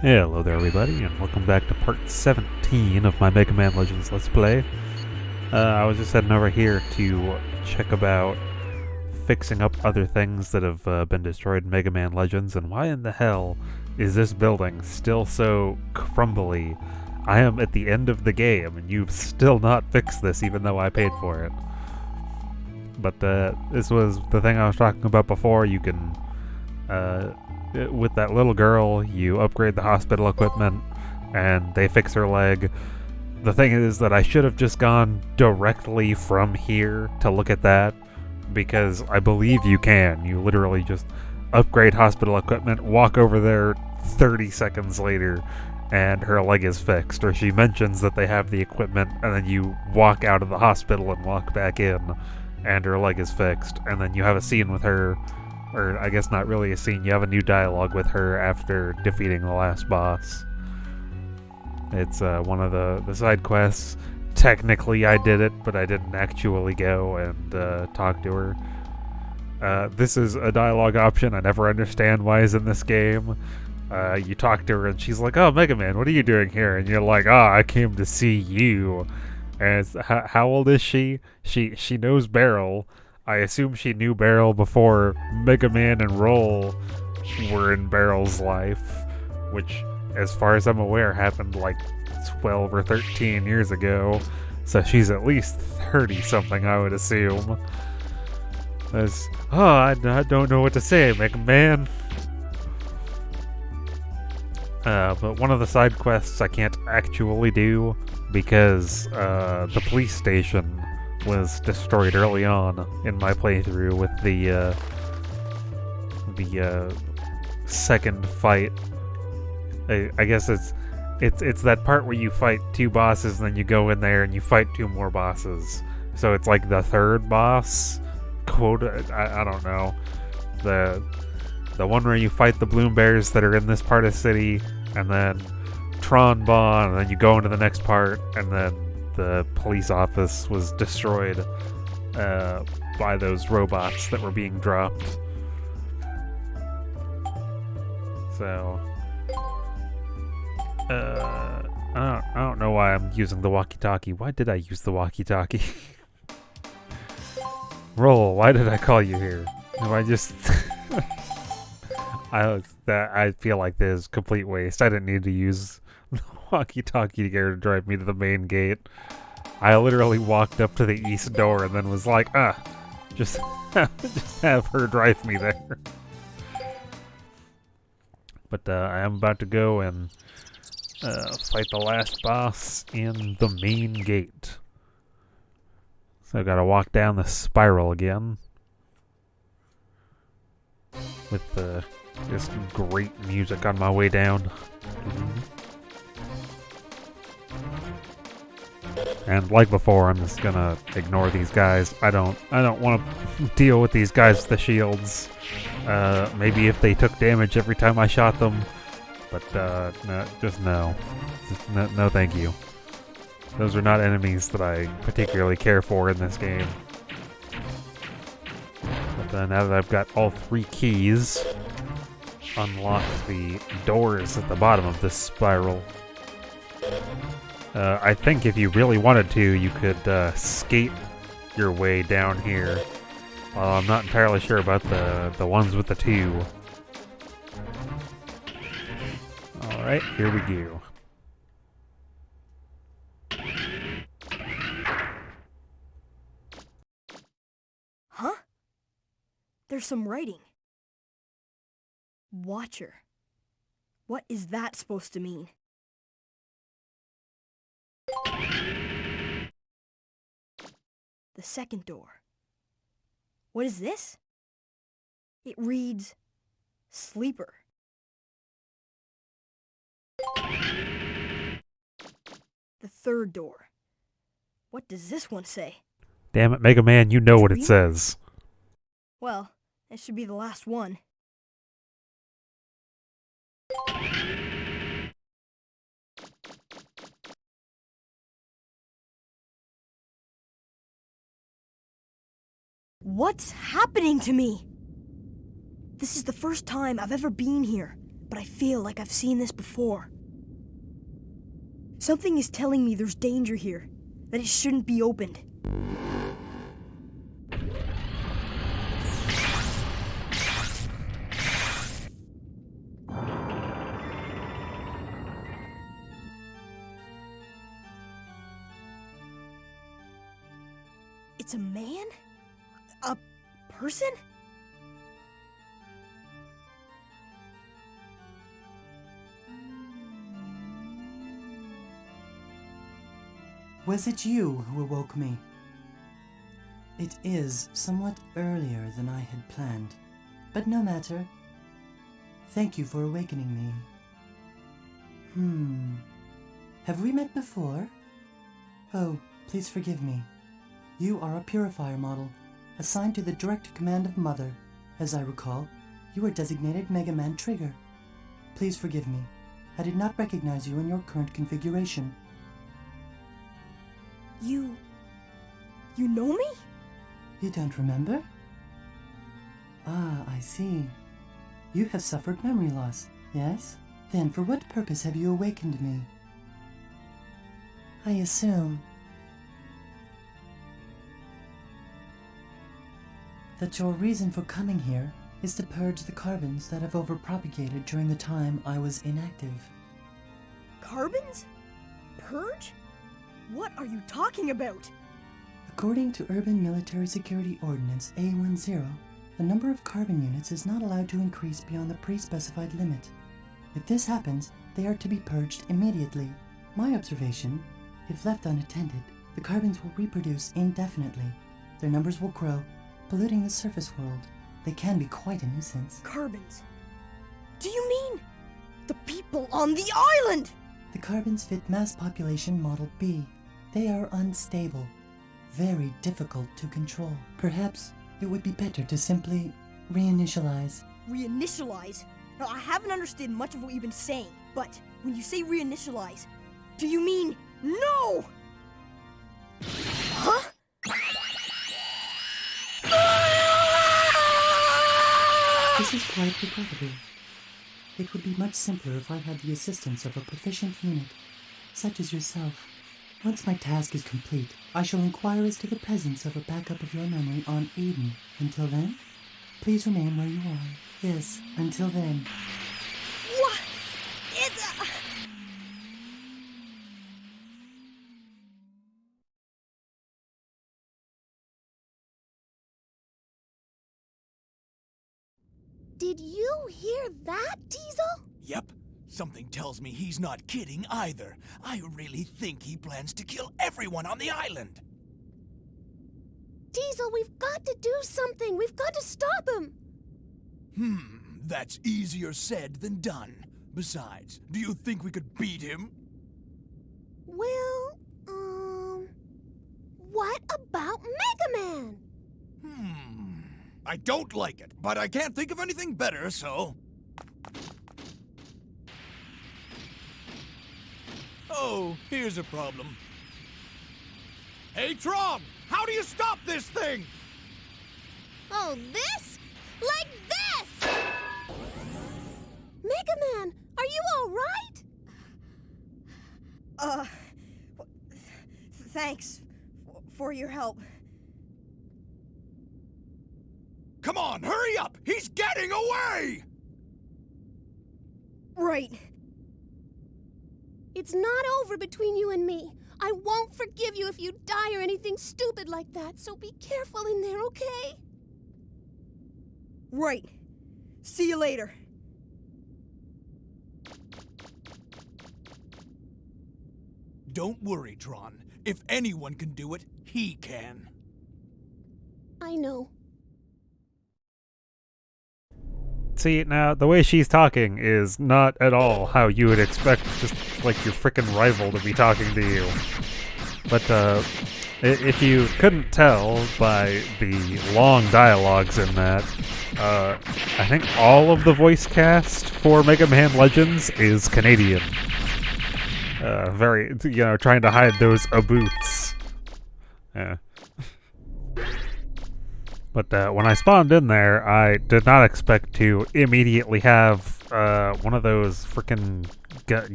Hello there everybody, and welcome back to part 17 of my Mega Man Legends Let's Play. I was just heading over here to check about fixing up other things that have been destroyed in Mega Man Legends, and why in the hell is this building still so crumbly? I am at the end of the game, and you've still not fixed this even though I paid for it. But this was the thing I was talking about before. You can with that little girl, you upgrade the hospital equipment, and they fix her leg. The thing is that I should have just gone directly from here to look at that, because I believe you can. You literally just upgrade hospital equipment, walk over there 30 seconds later, and her leg is fixed. Or she mentions that they have the equipment, and then you walk out of the hospital and walk back in, and her leg is fixed. And then you have a scene with her, or I guess not really a scene, you have a new dialogue with her after defeating the last boss. It's one of the side quests. Technically I did it, but I didn't actually go and talk to her. This is a dialogue option I never understand why is in this game. You talk to her and she's like, "Oh, Mega Man, what are you doing here?" And you're like, "Ah, I came to see you." And how old is she? She knows Barrel. I assume she knew Barrel before Mega Man and Roll were in Barrel's life, which, as far as I'm aware, happened like 12 or 13 years ago. So she's at least 30-something, I would assume. I don't know what to say, Mega Man. But one of the side quests I can't actually do because the police station was destroyed early on in my playthrough with the second fight. I guess it's that part where you fight two bosses and then you go in there and you fight two more bosses. So it's like the third boss quota. I don't know. The one where you fight the Bloom Bears that are in this part of the city, and then Tron Bon, and then you go into the next part, and then the police office was destroyed by those robots that were being dropped. So I don't know why I'm using the walkie-talkie. Why did I use the walkie-talkie? Roll, why did I call you here? Am I just I feel like this is complete waste. I didn't need to use the walkie-talkie to get her to drive me to the main gate. I literally walked up to the east door and then was like, just have her drive me there. But I am about to go and fight the last boss in the main gate. So I gotta walk down the spiral again with this great music on my way down. And like before, I'm just gonna ignore these guys. I don't want to deal with these guys with the shields. Maybe if they took damage every time I shot them, but no, just no. No, thank you. Those are not enemies that I particularly care for in this game. But now that I've got all three keys, unlock the doors at the bottom of this spiral. I think if you really wanted to, you could skate your way down here. Well, I'm not entirely sure about the ones with the two. Alright, here we go. Huh? There's some writing. Watcher. What is that supposed to mean? The second door. What is this? It reads Sleeper. The third door. What does this one say? Damn it, Mega Man, you know what it says. Well, it should be the last one. What's happening to me? This is the first time I've ever been here, but I feel like I've seen this before. Something is telling me there's danger here, that it shouldn't be opened. It's a man? A person? Was it you who awoke me? It is somewhat earlier than I had planned, but no matter. Thank you for awakening me. Have we met before? Oh, please forgive me. You are a purifier model, assigned to the direct command of Mother. As I recall, you are designated Megaman Trigger. Please forgive me. I did not recognize you in your current configuration. You know me? You don't remember? Ah, I see. You have suffered memory loss, yes? Then for what purpose have you awakened me? I assume that your reason for coming here is to purge the carbons that have overpropagated during the time I was inactive. Carbons? Purge? What are you talking about? According to Urban Military Security Ordinance A10, the number of carbon units is not allowed to increase beyond the pre-specified limit. If this happens, they are to be purged immediately. My observation, if left unattended, the carbons will reproduce indefinitely. Their numbers will grow, polluting the surface world. They can be quite a nuisance. Carbons? Do you mean the people on the island? The carbons fit mass population model B. They are unstable, very difficult to control. Perhaps it would be better to simply reinitialize. Reinitialize? Now, I haven't understood much of what you've been saying, but when you say reinitialize, do you mean no? Huh? This is quite regrettable. It would be much simpler if I had the assistance of a proficient unit, such as yourself. Once my task is complete, I shall inquire as to the presence of a backup of your memory on Eden. Until then, please remain where you are. Yes, until then. What? It's Did you hear that, Diesel? Yep. Something tells me he's not kidding either. I really think he plans to kill everyone on the island. Diesel, we've got to do something. We've got to stop him. That's easier said than done. Besides, do you think we could beat him? Well, what about Megaman? I don't like it, but I can't think of anything better, so... Oh, here's a problem. Hey, Tron! How do you stop this thing? Oh, this? Like this! Megaman, are you all right? Thanks for your help. Come on, hurry up! He's getting away! Right. It's not over between you and me. I won't forgive you if you die or anything stupid like that, so be careful in there, okay? Right. See you later. Don't worry, Tron. If anyone can do it, he can. I know. See, now, the way she's talking is not at all how you would expect just, like, your frickin' rival to be talking to you. But, if you couldn't tell by the long dialogues in that, I think all of the voice cast for Mega Man Legends is Canadian. Very, trying to hide those boots. Yeah. But when I spawned in there, I did not expect to immediately have one of those freaking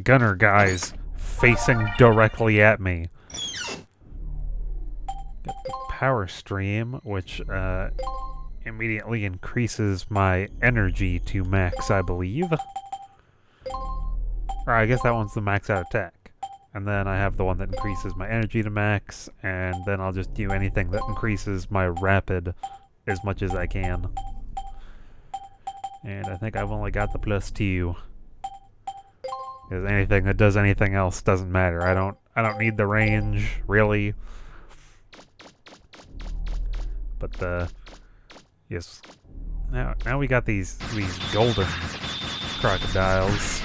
gunner guys facing directly at me. Got the power stream, which immediately increases my energy to max, I believe. Or I guess that one's the max out attack. And then I have the one that increases my energy to max, and then I'll just do anything that increases my rapid as much as I can. And I think I've only got the +2. Because anything that does anything else doesn't matter. I don't need the range, really. But yes. Now we got these golden crocodiles.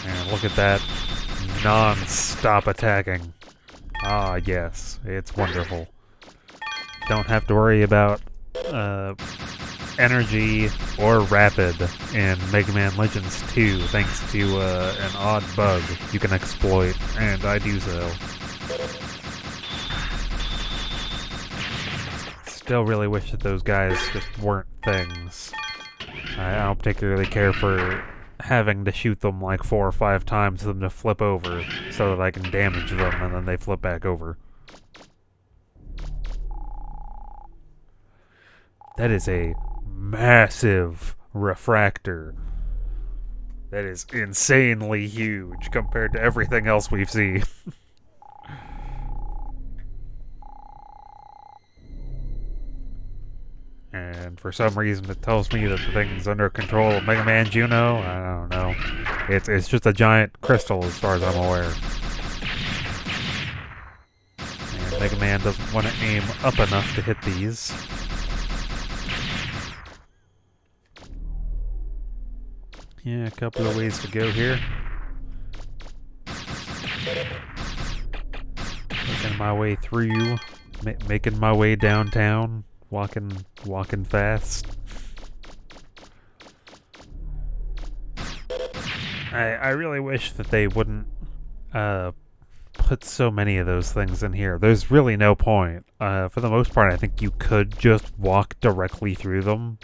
And look at that non-stop attacking. Ah, yes, it's wonderful. Don't have to worry about energy or rapid in Mega Man Legends 2 thanks to an odd bug you can exploit, and I do so. Still really wish that those guys just weren't things. I don't particularly care for having to shoot them like 4 or 5 times for them to flip over so that I can damage them and then they flip back over. That is a massive refractor. That is insanely huge compared to everything else we've seen. And for some reason it tells me that the thing's under control of Mega Man Juno. I don't know. It's just a giant crystal as far as I'm aware. And Mega Man doesn't want to aim up enough to hit these. Yeah, a couple of ways to go here. Making my way through, making my way downtown. Walking fast. I really wish that they wouldn't put so many of those things in here. There's really no point. For the most part, I think you could just walk directly through them,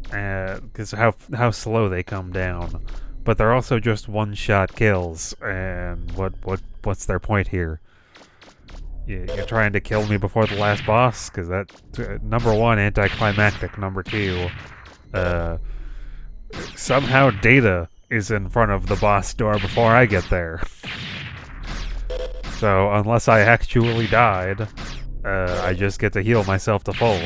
because how slow they come down. But they're also just one-shot kills, and what's their point here? You're trying to kill me before the last boss? Because that, number one, anticlimactic. Number two, somehow Data is in front of the boss door before I get there. So, unless I actually died, I just get to heal myself to full.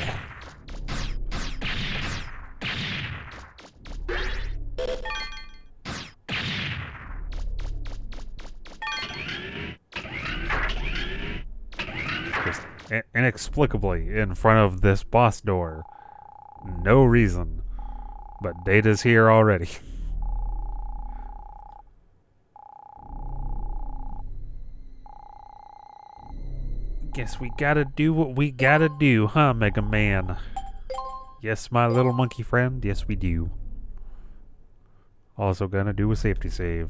Inexplicably in front of this boss door. No reason. But Data's here already. Guess we gotta do what we gotta do, huh, Mega Man? Yes, my little monkey friend, yes we do. Also gonna do a safety save.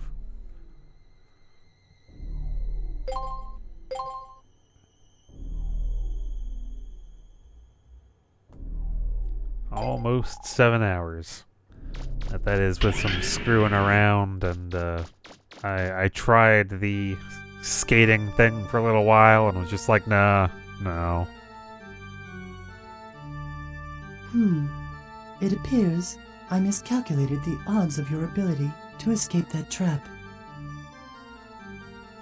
Almost 7 hours. That is with some screwing around, and I tried the skating thing for a little while and was just like, nah, no. It appears I miscalculated the odds of your ability to escape that trap.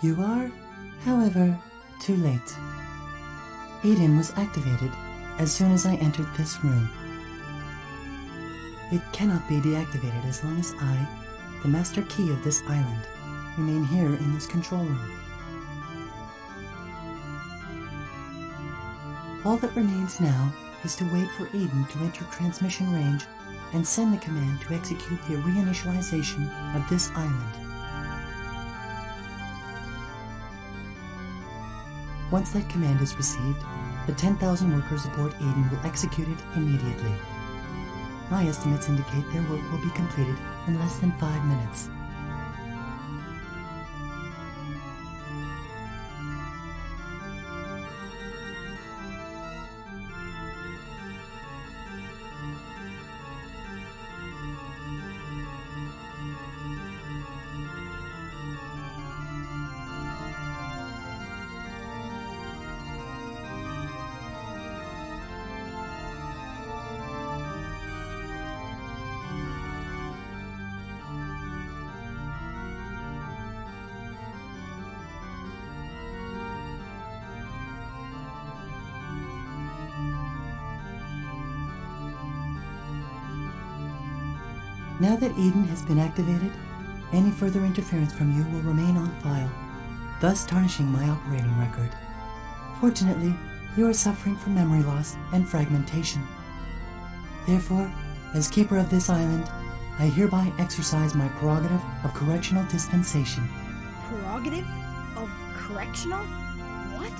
You are, however, too late. Aiden was activated as soon as I entered this room. It cannot be deactivated as long as I, the master key of this island, remain here in this control room. All that remains now is to wait for Aiden to enter transmission range and send the command to execute the reinitialization of this island. Once that command is received, the 10,000 workers aboard Aiden will execute it immediately. My estimates indicate their work will be completed in less than 5 minutes. Now that Eden has been activated, any further interference from you will remain on file, thus tarnishing my operating record. Fortunately, you are suffering from memory loss and fragmentation. Therefore, as keeper of this island, I hereby exercise my prerogative of correctional dispensation. Prerogative of correctional? What?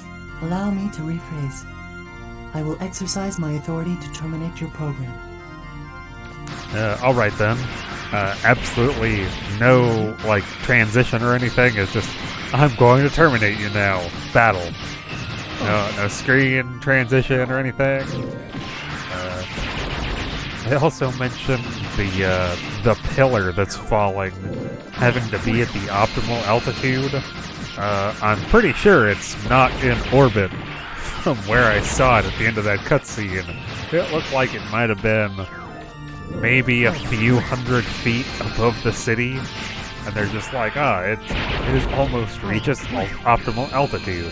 Allow me to rephrase. I will exercise my authority to terminate your program. Alright then. Absolutely no, transition or anything. It's just, I'm going to terminate you now. Battle. No screen transition or anything. They also mentioned the pillar that's falling having to be at the optimal altitude. I'm pretty sure it's not in orbit from where I saw it at the end of that cutscene. It looked like it might have been maybe a few hundred feet above the city, and they're just like, it is almost reaches optimal altitude.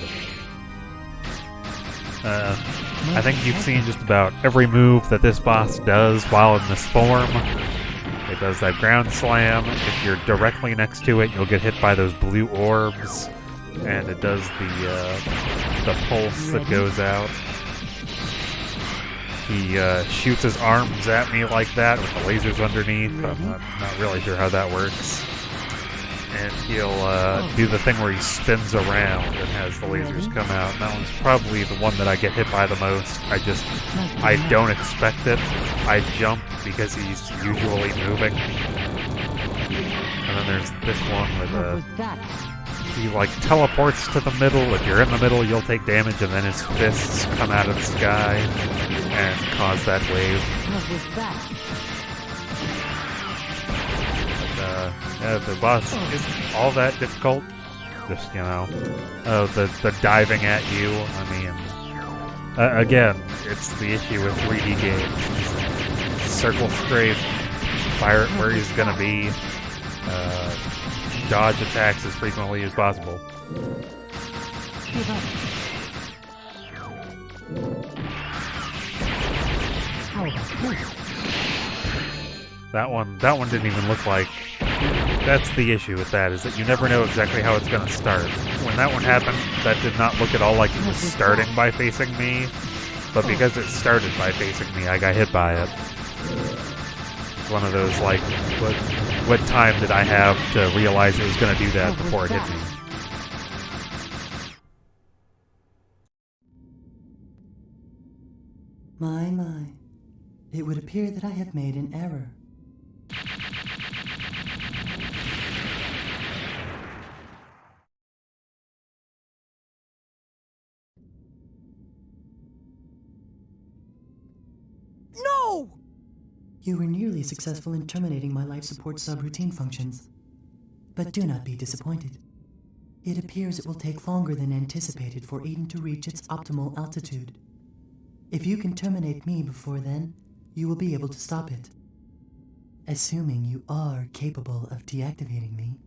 I think you've seen just about every move that this boss does while in this form. It does that ground slam. If you're directly next to it, you'll get hit by those blue orbs. And it does the pulse that goes out. He shoots his arms at me like that with the lasers underneath. I'm not really sure how that works. And he'll do the thing where he spins around and has the lasers come out. And that one's probably the one that I get hit by the most. I don't expect it. I jump because he's usually moving. And then there's this one with he teleports to the middle. If you're in the middle, you'll take damage, and then his fists come out of the sky and cause that wave. The boss isn't all that difficult. Just, the diving at you. I mean, again, it's the issue with 3D games. Circle strafe, fire it where he's gonna be, dodge attacks as frequently as possible. That one didn't even look like... That's the issue with that, is that you never know exactly how it's gonna start. When that one happened, that did not look at all like it was starting by facing me, but because it started by facing me, I got hit by it. It's one of those, what time did I have to realize it was gonna do that before it hit me? My. It would appear that I have made an error. No! You were nearly successful in terminating my life support subroutine functions. But do not be disappointed. It appears it will take longer than anticipated for Eden to reach its optimal altitude. If you can terminate me before then, you will be able to stop it. Assuming you are capable of deactivating me.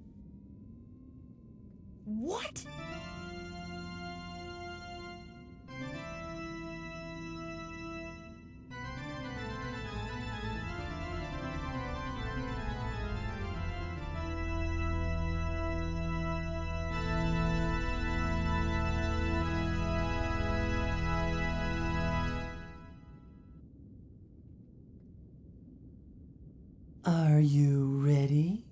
What? Are you ready?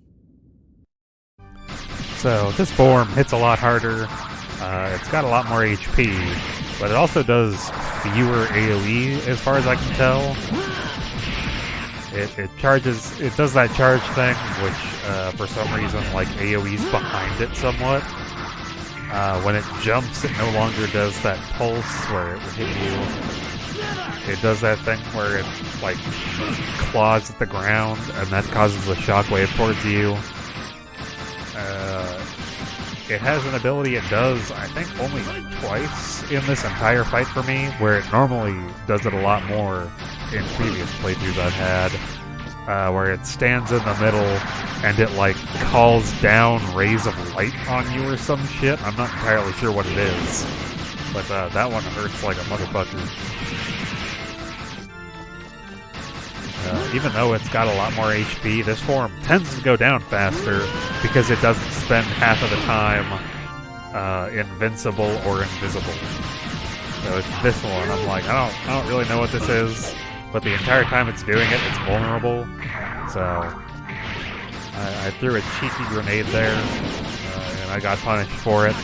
So, this form hits a lot harder. It's got a lot more HP, but it also does fewer AoE as far as I can tell. It does that charge thing, which for some reason, AoE's behind it somewhat. When it jumps, it no longer does that pulse where it would hit you. It does that thing where it, claws at the ground, and that causes a shockwave towards you. It has an ability it does, I think, only twice in this entire fight for me, where it normally does it a lot more in previous playthroughs I've had, where it stands in the middle and it, calls down rays of light on you or some shit. I'm not entirely sure what it is, but that one hurts like a motherfucker. even though it's got a lot more HP, this form tends to go down faster because it doesn't spend half of the time invincible or invisible. So it's this one. I'm like, I don't really know what this is, but the entire time it's doing it, it's vulnerable. So I threw a cheeky grenade there, and I got punished for it.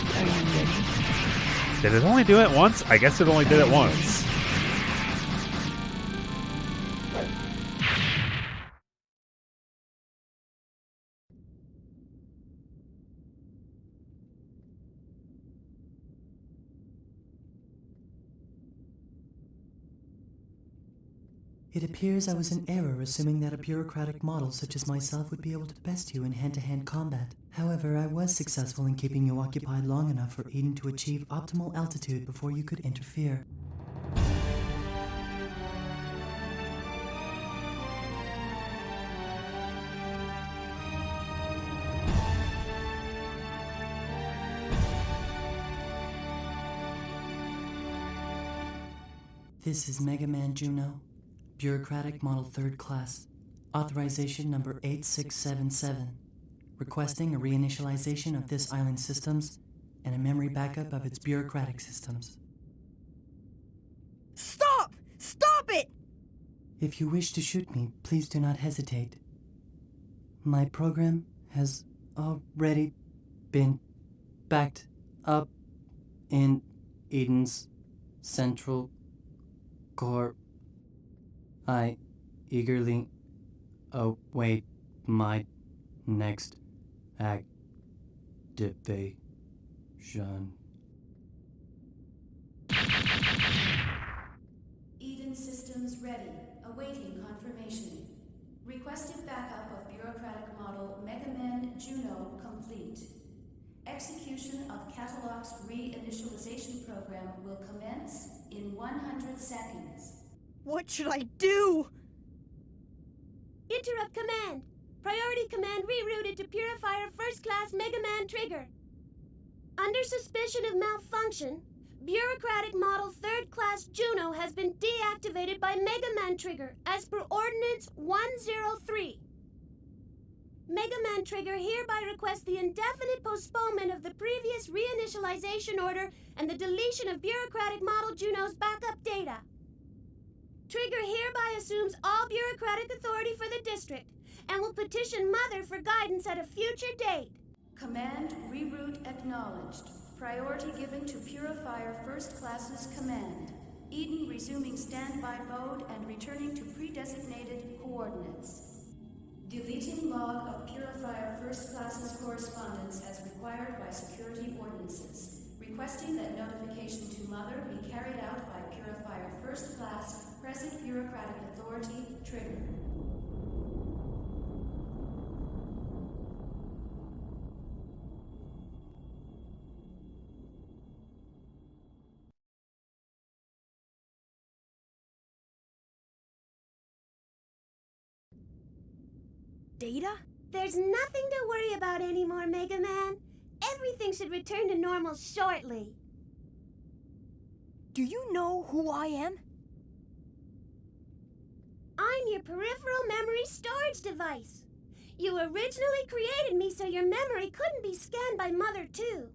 Did it only do it once? I guess it only did it once. It appears I was in error assuming that a bureaucratic model such as myself would be able to best you in hand-to-hand combat. However, I was successful in keeping you occupied long enough for Eden to achieve optimal altitude before you could interfere. This is Megaman Juno, Bureaucratic Model 3rd Class, Authorization Number 8677, requesting a reinitialization of this island's systems and a memory backup of its bureaucratic systems. Stop! Stop it! If you wish to shoot me, please do not hesitate. My program has already been backed up in Eden's central core. I eagerly await my next activation. Eden systems ready, awaiting confirmation. Requested backup of bureaucratic model Megaman Juno complete. Execution of Catalog's reinitialization program will commence in 100 seconds. What should I do? Interrupt command. Priority command rerouted to Purifier First Class Megaman Trigger. Under suspicion of malfunction, Bureaucratic Model 3rd Class Juno has been deactivated by Megaman Trigger as per Ordinance 103. Megaman Trigger hereby requests the indefinite postponement of the previous reinitialization order and the deletion of Bureaucratic Model Juno's backup data. Trigger hereby assumes all bureaucratic authority for the district and will petition Mother for guidance at a future date. Command reroute acknowledged. Priority given to Purifier First Class's command. Eden resuming standby mode and returning to pre-designated coordinates. Deleting log of Purifier First Class's correspondence as required by security ordinances. Requesting that notification to Mother be carried out by Purifier First Class, present bureaucratic authority, trigger. Data? There's nothing to worry about anymore, Mega Man. Everything should return to normal shortly. Do you know who I am? I'm your peripheral memory storage device. You originally created me so your memory couldn't be scanned by Mother, too.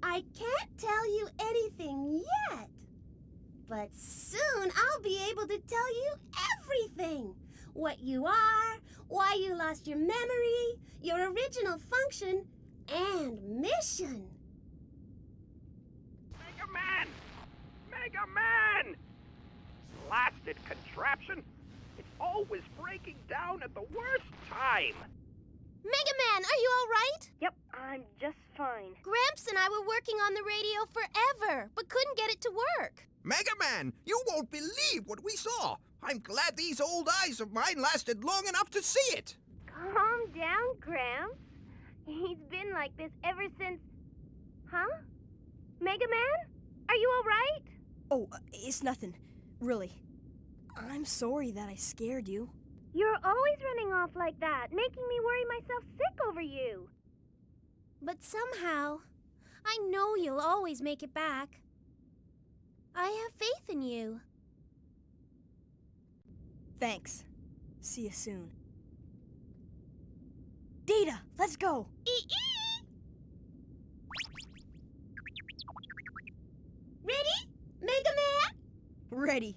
I can't tell you anything yet, but soon I'll be able to tell you everything. What you are, why you lost your memory, your original function, and mission. Megaman! Megaman! Blasted contraption! It's always breaking down at the worst time! Megaman, are you all right? Yep, I'm just fine. Gramps and I were working on the radio forever, but couldn't get it to work. Megaman, you won't believe what we saw. I'm glad these old eyes of mine lasted long enough to see it. Calm down, Gramps. He's been like this ever since... Huh? Megaman? Are you all right? Oh, it's nothing. Really. I'm sorry that I scared you. You're always running off like that, making me worry myself sick over you. But somehow, I know you'll always make it back. I have faith in you. Thanks. See you soon. Data, let's go! Ready? Megaman? Ready.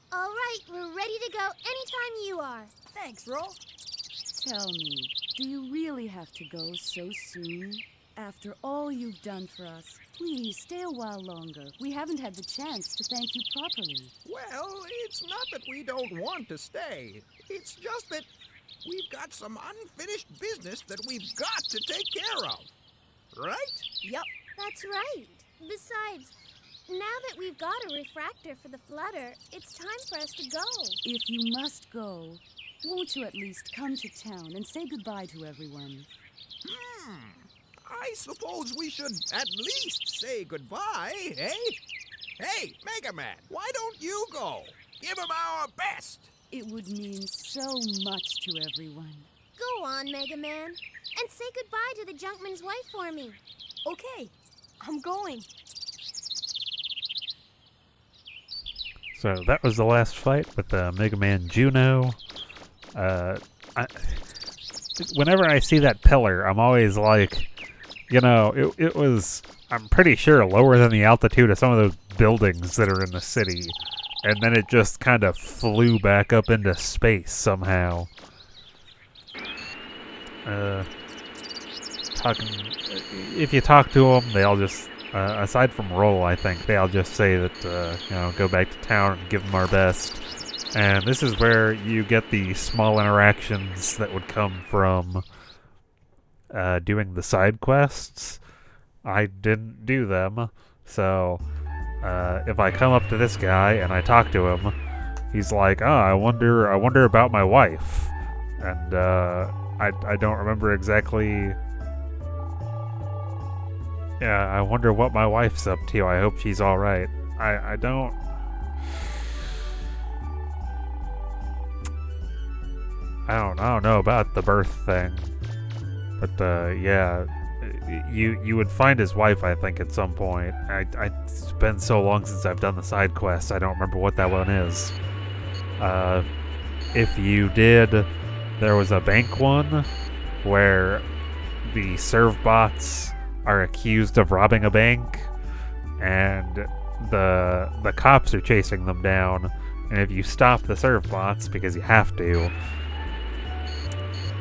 All right, we're ready to go anytime you are. Thanks, Roll. Tell me, do you really have to go so soon? After all you've done for us, please stay a while longer. We haven't had the chance to thank you properly. Well, it's not that we don't want to stay. It's just that we've got some unfinished business that we've got to take care of. Right? Yep. That's right. Besides, now that we've got a refractor for the flutter, it's time for us to go. If you must go, won't you at least come to town and say goodbye to everyone? I suppose we should at least say goodbye, eh? Hey, Megaman, why don't you go? Give him our best. It would mean so much to everyone. Go on, Megaman, and say goodbye to the junkman's wife for me. Okay, I'm going. So that was the last fight with Mega Man Juno. Whenever I see that pillar, I'm always like, you know, it was, I'm pretty sure, lower than the altitude of some of those buildings that are in the city. And then it just kind of flew back up into space somehow. If you talk to them, they all just, aside from Roll, I think, they all just say that, you know, go back to town and give them our best. And this is where you get the small interactions that would come from doing the side quests. I didn't do them, so if I come up to this guy and I talk to him, he's like, "Oh, I wonder about my wife," and I don't remember exactly. Yeah, I wonder what my wife's up to. I hope she's all right. I don't know about the birth thing, but yeah, you would find his wife, I think, at some point. It's been so long since I've done the side quest, I don't remember what that one is. If you did, there was a bank one where the serve bots are accused of robbing a bank, and the cops are chasing them down. And if you stop the serve bots, because you have to,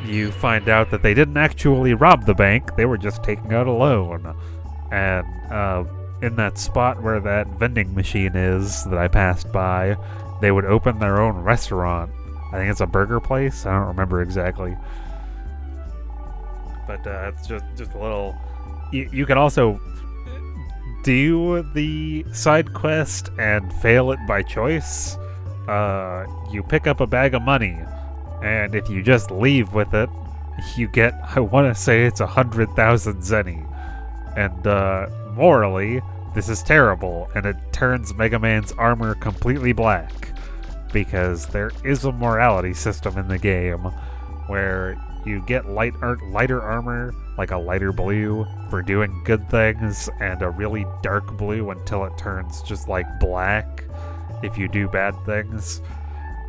you find out that they didn't actually rob the bank, they were just taking out a loan. And in that spot where that vending machine is that I passed by, they would open their own restaurant. I think it's a burger place, I don't remember exactly. But it's just a little... You can also do the side quest and fail it by choice. You pick up a bag of money, and if you just leave with it, you get, I want to say it's 100,000 zenny. And morally, this is terrible, and it turns Mega Man's armor completely black, because there is a morality system in the game where you get lighter armor, like a lighter blue, for doing good things, and a really dark blue until it turns just like black if you do bad things.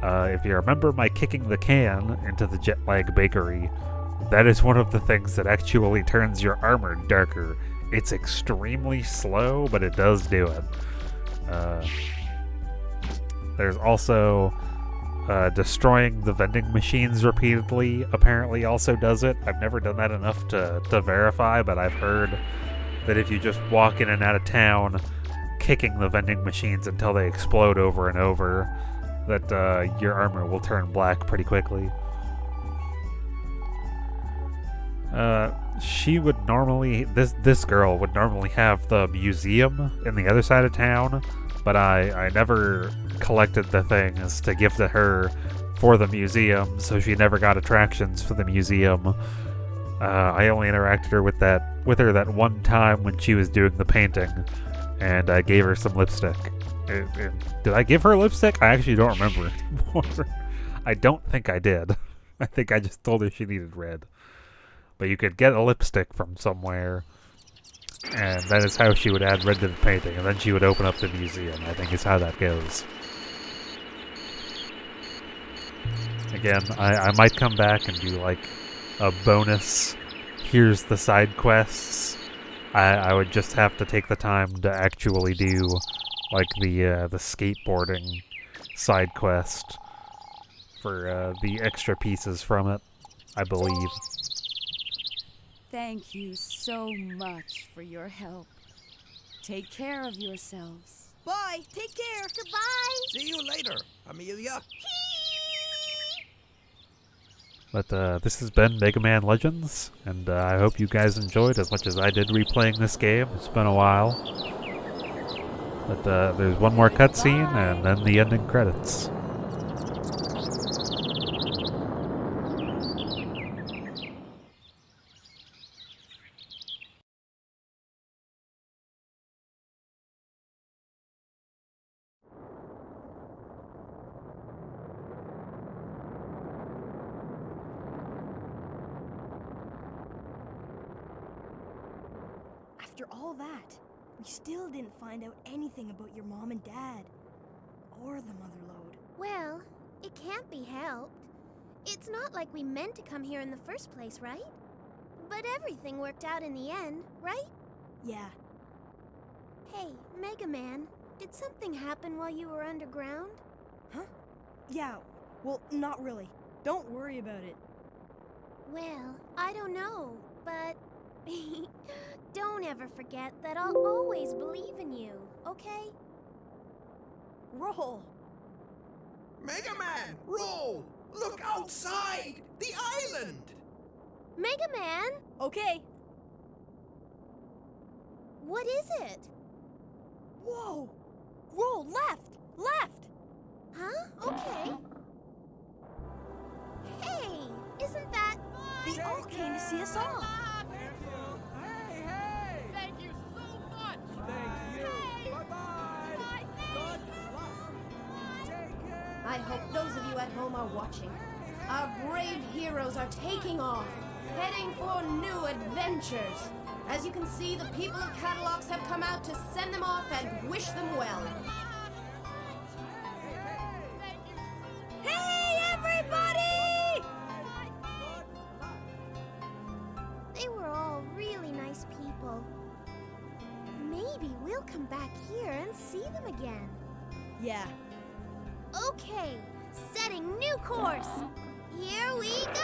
If you remember my kicking the can into the jet lag bakery, that is one of the things that actually turns your armor darker. It's extremely slow, but it does do it. There's also destroying the vending machines repeatedly apparently also does it. I've never done that enough to verify, but I've heard that if you just walk in and out of town kicking the vending machines until they explode over and over, that your armor will turn black pretty quickly. She would normally, this girl would normally have the museum in the other side of town, but I never collected the things to give to her for the museum, so she never got attractions for the museum. I only interacted with her that one time when she was doing the painting, and I gave her some lipstick. Did I give her lipstick? I actually don't remember anymore. I don't think I did. I think I just told her she needed red. But you could get a lipstick from somewhere, and that is how she would add red to the painting, and then she would open up the museum. I think is how that goes. Again, I might come back and do like a bonus, here's the side quests. I would just have to take the time to actually do like the skateboarding side quest for the extra pieces from it, I believe. Thank you so much for your help. Take care of yourselves. Bye. Take care. Goodbye. See you later, Amelia. But this has been Mega Man Legends, and I hope you guys enjoyed as much as I did replaying this game. It's been a while. But there's one more cutscene, and then the ending credits. After all that, we still didn't find out anything about your mom and dad. Or the Motherlode. Well, it can't be helped. It's not like we meant to come here in the first place, right? But everything worked out in the end, right? Yeah. Hey, Mega Man, did something happen while you were underground? Huh? Yeah, well, not really. Don't worry about it. Well, I don't know, but don't ever forget that I'll always believe in you, okay? Roll! Mega Man, roll! Look outside! The island! Mega Man, Okay. what is it? Whoa! Roll left! Left! Huh? Okay. Hey, isn't that... They all came to see us off. Hey, hey! Thank you so much! Thank you! Bye-bye! Good luck! Take care! I hope those of you at home are watching. Our brave heroes are taking off, heading for new adventures. As you can see, the people of Catalogs have come out to send them off and wish them well. Hey, everybody! They were all really nice people. Maybe we'll come back here and see them again. Yeah. Okay, setting new course. Here we go!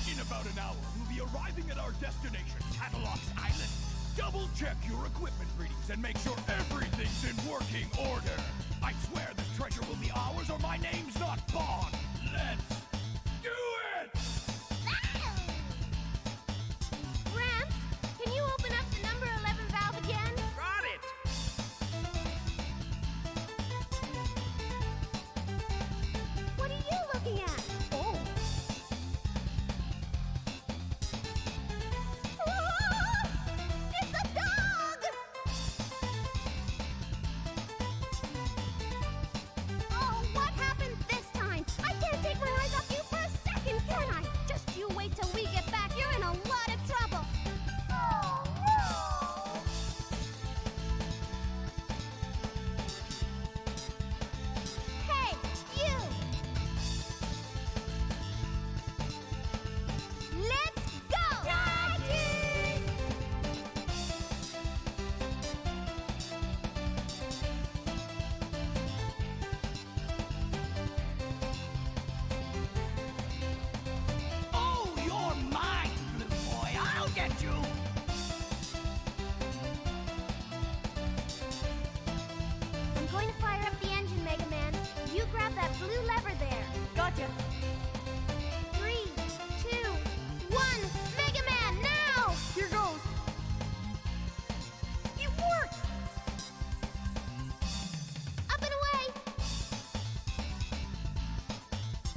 In about an hour, we'll be arriving at our destination, Catalogs Island. Double-check your equipment readings and make sure everything's in working order. I swear this treasure will be ours or my name's not Bond. Let's do it! Gramps, can you open up the number 11 valve again? Got it! What are you looking at? Oh. It's a dog! Oh, what happened this time? I can't take my eyes off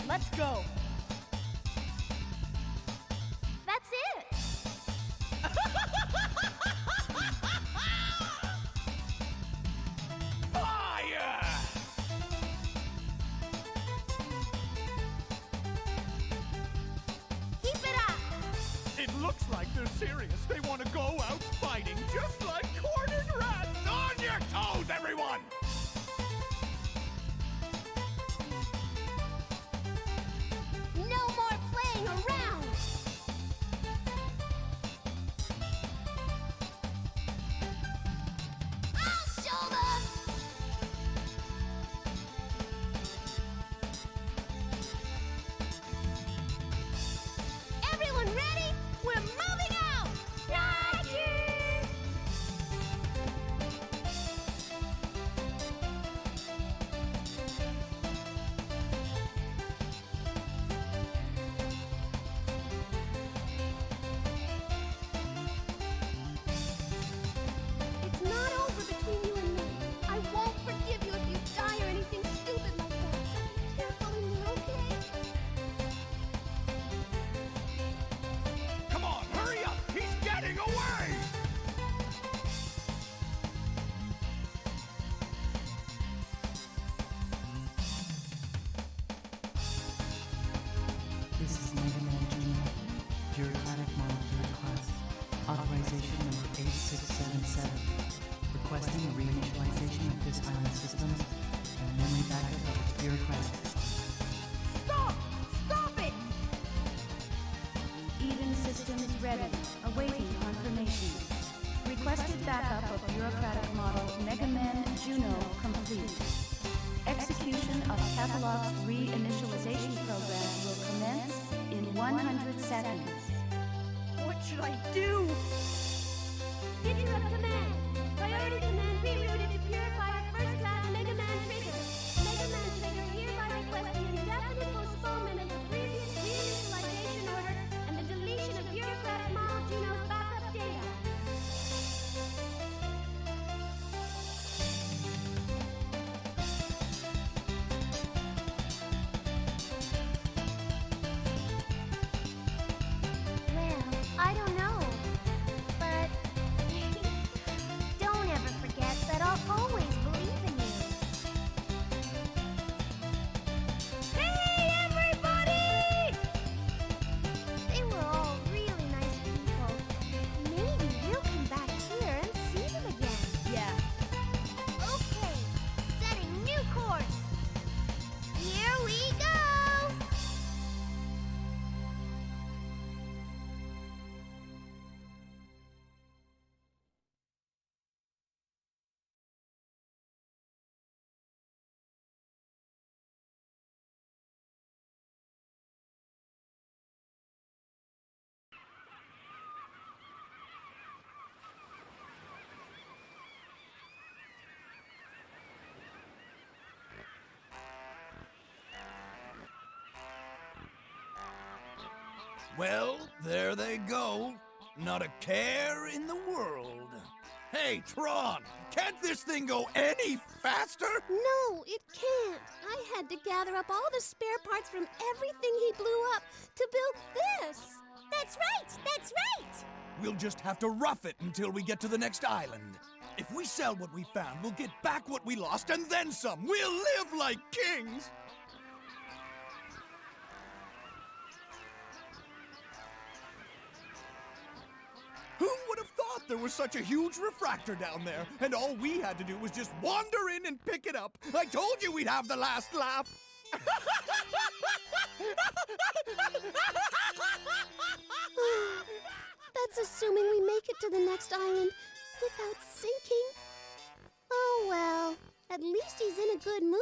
let's go. That's it. Fire! Keep it up. It looks like they're serious. They want to go out fighting just like cornered rats. On your toes, everyone! No more playing around. I'll show them. Everyone ready? We're moving out. Roger. It's not over between you and me. I won't forgive you if you die or anything stupid like that. So be careful in there, okay? Come on, hurry up! He's getting away! This is Megaman Jr., bureaucratic model 3rd class, authorization number 8677, requesting a reinitialization of this island systems and memory backup of its bureaucratic system. Stop! Stop it! Eden systems ready, awaiting confirmation. Requested backup of bureaucratic model Megaman Juno complete. Execution of Catalog's reinitialization program will commence in 100 seconds. What should I do? Interrupt command. Priority command rerouted to Purifier First Class Megaman Trigger. Megaman Trigger hereby requests the indefinite postponement of the previous reinitialization order and the deletion of bureaucratic model Juno's backup data. Well, I don't know. But don't ever forget that I'll always believe in you. Hey, everybody! They were all really nice people. Maybe we'll come back here and see them again. Yeah. Okay, setting new course. Here we go! Well, there they go. Not a care in the world. Hey, Tron! Can't this thing go any faster? No, it can't. I had to gather up all the spare parts from everything he blew up to build this. That's right! That's right! We'll just have to rough it until we get to the next island. If we sell what we found, we'll get back what we lost and then some. We'll live like kings! Who would have thought there was such a huge refractor down there, and all we had to do was just wander in and pick it up? I told you we'd have the last laugh! That's assuming we make it to the next island without sinking. Oh well, at least he's in a good mood.